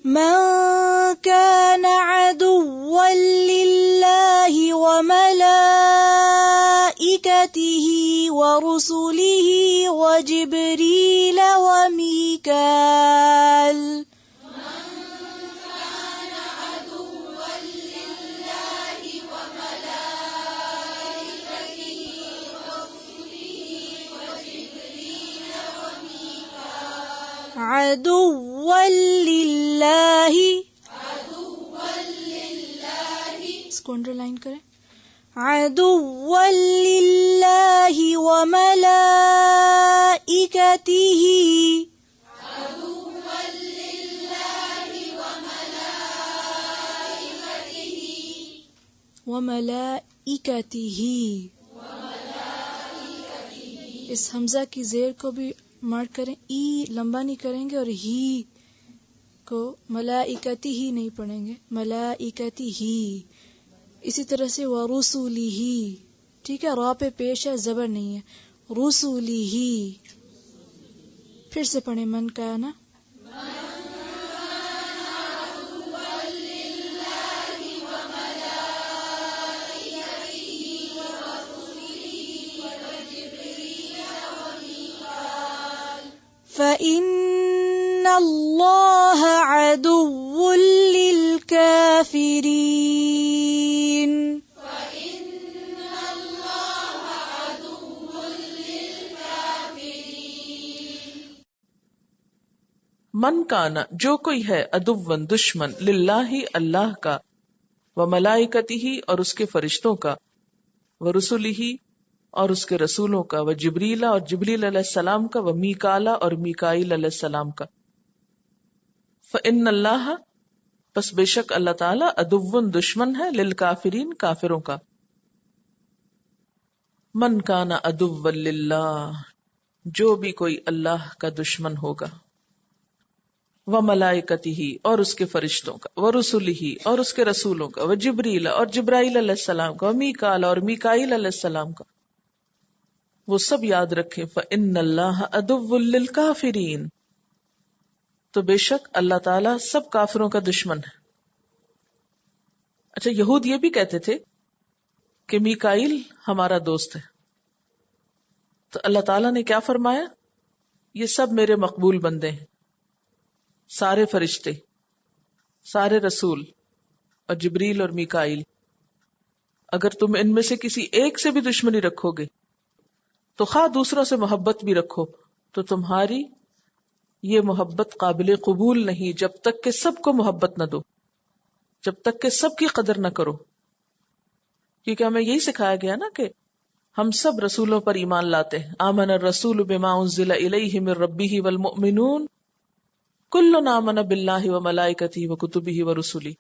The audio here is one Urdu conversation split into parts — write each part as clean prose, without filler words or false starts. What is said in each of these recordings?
من كان عدوا لله وملائكته ورسله وجبريل وميكال عدوا للہ، اس کو انڈر لائن کریں، عدوا للہ وملائکتہ وملائکتہ، اس حمزہ کی زیر کو بھی مارک کریں، ای لمبا نہیں کریں گے اور ہی کو ملائکتی ہی نہیں پڑھیں گے، ملائکتی ہی. اسی طرح سے ورسولہ، ٹھیک ہے، را پہ پیش ہے، زبر نہیں ہے، رسولہ. پھر سے پڑھیں، من کانا فَإِنَّ اللَّهَ عَدُوٌّ لِّلْكَافِرِينَ. من کانا، جو کوئی ہے، عدوً دشمن، للہ اللہ کا، وملائکتہ اور اس کے فرشتوں کا، ورسلہ اور اس کے رسولوں کا، وجبریل اور جبریل علیہ السلام کا، ومیکال اور میکائیل علیہ السلام کا. فإن اللہ، پس بے شک اللہ تعالی، عدوٌ دشمن ہے، للکافرین کافروں کا. من کان عدوً للہ، جو بھی کوئی اللہ کا دشمن ہوگا، وملائکتہ اور اس کے فرشتوں کا، ورسلہ اور اس کے رسولوں کا، وجبریل اور جبرائیل علیہ السلام کا، ومیکال اور میکائیل علیہ السلام کا، وہ سب یاد رکھیں. فإن اللہ عدوٌ للکافرین، تو بے شک اللہ تعالیٰ سب کافروں کا دشمن ہے. اچھا، یہود یہ بھی کہتے تھے کہ میکائیل ہمارا دوست ہے، تو اللہ تعالیٰ نے کیا فرمایا؟ یہ سب میرے مقبول بندے ہیں، سارے فرشتے، سارے رسول اور جبریل اور میکائیل. اگر تم ان میں سے کسی ایک سے بھی دشمنی رکھو گے تو خواہ دوسروں سے محبت بھی رکھو تو تمہاری یہ محبت قابل قبول نہیں جب تک کہ سب کو محبت نہ دو، جب تک کہ سب کی قدر نہ کرو. کیونکہ ہمیں یہی سکھایا گیا نا کہ ہم سب رسولوں پر ایمان لاتے ہیں. آمن الرسول بما انزل الیہ من ربہ والمؤمنون کل آمن باللہ وملائکتہ وکتبہ ورسلہ.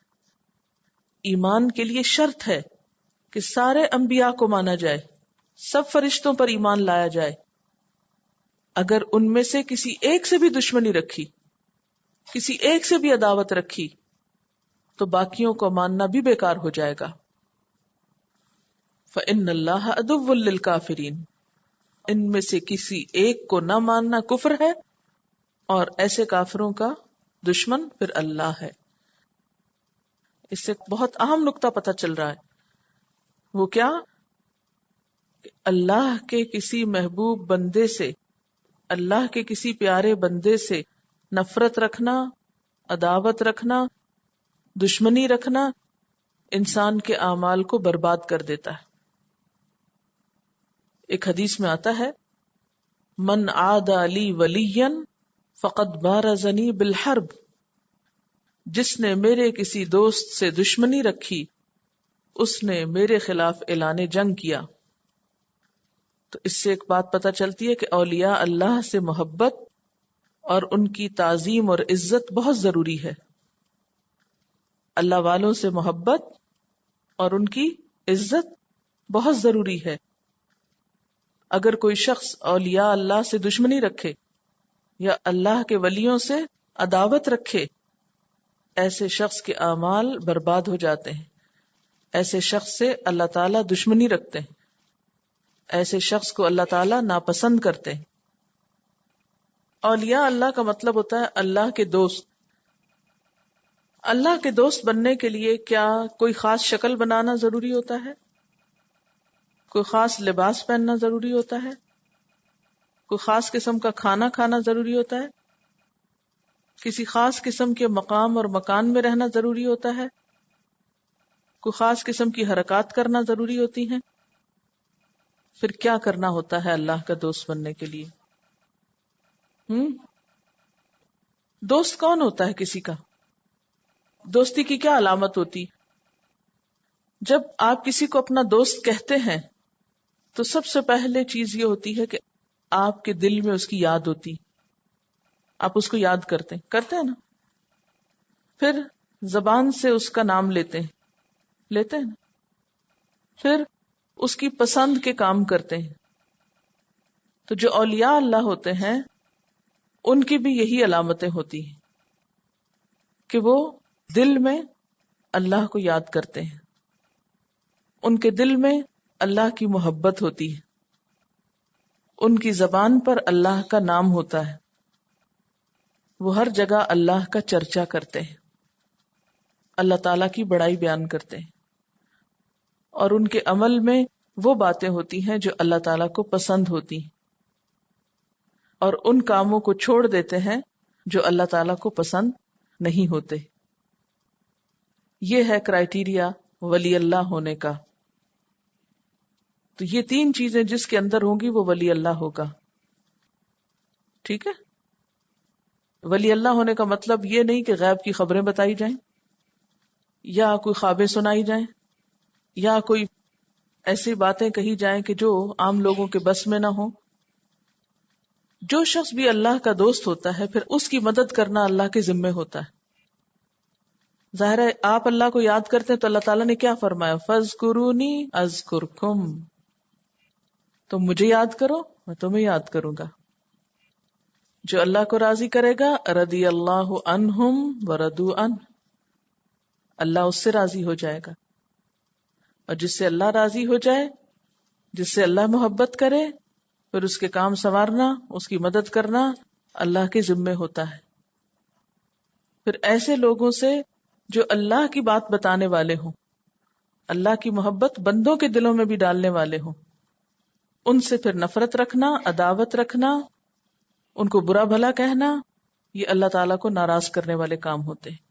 ایمان کے لیے شرط ہے کہ سارے انبیاء کو مانا جائے، سب فرشتوں پر ایمان لایا جائے. اگر ان میں سے کسی ایک سے بھی دشمنی رکھی، کسی ایک سے بھی عداوت رکھی، تو باقیوں کو ماننا بھی بیکار ہو جائے گا. فإن اللہ عدوٌ للکافرین، ان میں سے کسی ایک کو نہ ماننا کفر ہے، اور ایسے کافروں کا دشمن پھر اللہ ہے. اس سے بہت اہم نقطہ پتہ چل رہا ہے. وہ کیا؟ کہ اللہ کے کسی محبوب بندے سے، اللہ کے کسی پیارے بندے سے نفرت رکھنا، عداوت رکھنا، دشمنی رکھنا انسان کے اعمال کو برباد کر دیتا ہے. ایک حدیث میں آتا ہے، من عادى لی ولیا فقد بارزنی بالحرب، جس نے میرے کسی دوست سے دشمنی رکھی اس نے میرے خلاف اعلان جنگ کیا. تو اس سے ایک بات پتہ چلتی ہے کہ اولیاء اللہ سے محبت اور ان کی تعظیم اور عزت بہت ضروری ہے. اللہ والوں سے محبت اور ان کی عزت بہت ضروری ہے. اگر کوئی شخص اولیاء اللہ سے دشمنی رکھے یا اللہ کے ولیوں سے عداوت رکھے، ایسے شخص کے اعمال برباد ہو جاتے ہیں. ایسے شخص سے اللہ تعالیٰ دشمنی رکھتے ہیں، ایسے شخص کو اللہ تعالیٰ ناپسند کرتے ہیں. اولیاء اللہ کا مطلب ہوتا ہے اللہ کے دوست. اللہ کے دوست بننے کے لیے کیا کوئی خاص شکل بنانا ضروری ہوتا ہے؟ کوئی خاص لباس پہننا ضروری ہوتا ہے؟ کوئی خاص قسم کا کھانا کھانا ضروری ہوتا ہے؟ کسی خاص قسم کے مقام اور مکان میں رہنا ضروری ہوتا ہے؟ کوئی خاص قسم کی حرکات کرنا ضروری ہوتی ہیں؟ پھر کیا کرنا ہوتا ہے اللہ کا دوست بننے کے لیے؟ دوست کون ہوتا ہے کسی کا؟ دوستی کی کیا علامت ہوتی؟ جب آپ کسی کو اپنا دوست کہتے ہیں تو سب سے پہلے چیز یہ ہوتی ہے کہ آپ کے دل میں اس کی یاد ہوتی، آپ اس کو یاد کرتے ہیں نا. پھر زبان سے اس کا نام لیتے ہیں نا. پھر اس کی پسند کے کام کرتے ہیں. تو جو اولیاء اللہ ہوتے ہیں ان کی بھی یہی علامتیں ہوتی ہیں کہ وہ دل میں اللہ کو یاد کرتے ہیں، ان کے دل میں اللہ کی محبت ہوتی ہے، ان کی زبان پر اللہ کا نام ہوتا ہے، وہ ہر جگہ اللہ کا چرچا کرتے ہیں، اللہ تعالیٰ کی بڑائی بیان کرتے ہیں، اور ان کے عمل میں وہ باتیں ہوتی ہیں جو اللہ تعالیٰ کو پسند ہوتی ہیں، اور ان کاموں کو چھوڑ دیتے ہیں جو اللہ تعالیٰ کو پسند نہیں ہوتے. یہ ہے کرائیٹیریا ولی اللہ ہونے کا. تو یہ 3 چیزیں جس کے اندر ہوں گی وہ ولی اللہ ہوگا. ٹھیک ہے؟ ولی اللہ ہونے کا مطلب یہ نہیں کہ غیب کی خبریں بتائی جائیں یا کوئی خوابیں سنائی جائیں یا کوئی ایسی باتیں کہی جائیں کہ جو عام لوگوں کے بس میں نہ ہوں. جو شخص بھی اللہ کا دوست ہوتا ہے پھر اس کی مدد کرنا اللہ کے ذمے ہوتا ہے. ظاہر ہے آپ اللہ کو یاد کرتے ہیں تو اللہ تعالیٰ نے کیا فرمایا؟ فَاذْكُرُونِي أَذْكُرْكُمْ، تم مجھے یاد کرو میں تمہیں یاد کروں گا. جو اللہ کو راضی کرے گا رضی اللہ عنہم ورضوا عنہ، اللہ اس سے راضی ہو جائے گا. اور جس سے اللہ راضی ہو جائے، جس سے اللہ محبت کرے، پھر اس کے کام سنوارنا، اس کی مدد کرنا اللہ کے ذمے ہوتا ہے. پھر ایسے لوگوں سے جو اللہ کی بات بتانے والے ہوں، اللہ کی محبت بندوں کے دلوں میں بھی ڈالنے والے ہوں، ان سے پھر نفرت رکھنا، عداوت رکھنا، ان کو برا بھلا کہنا، یہ اللہ تعالیٰ کو ناراض کرنے والے کام ہوتے ہیں.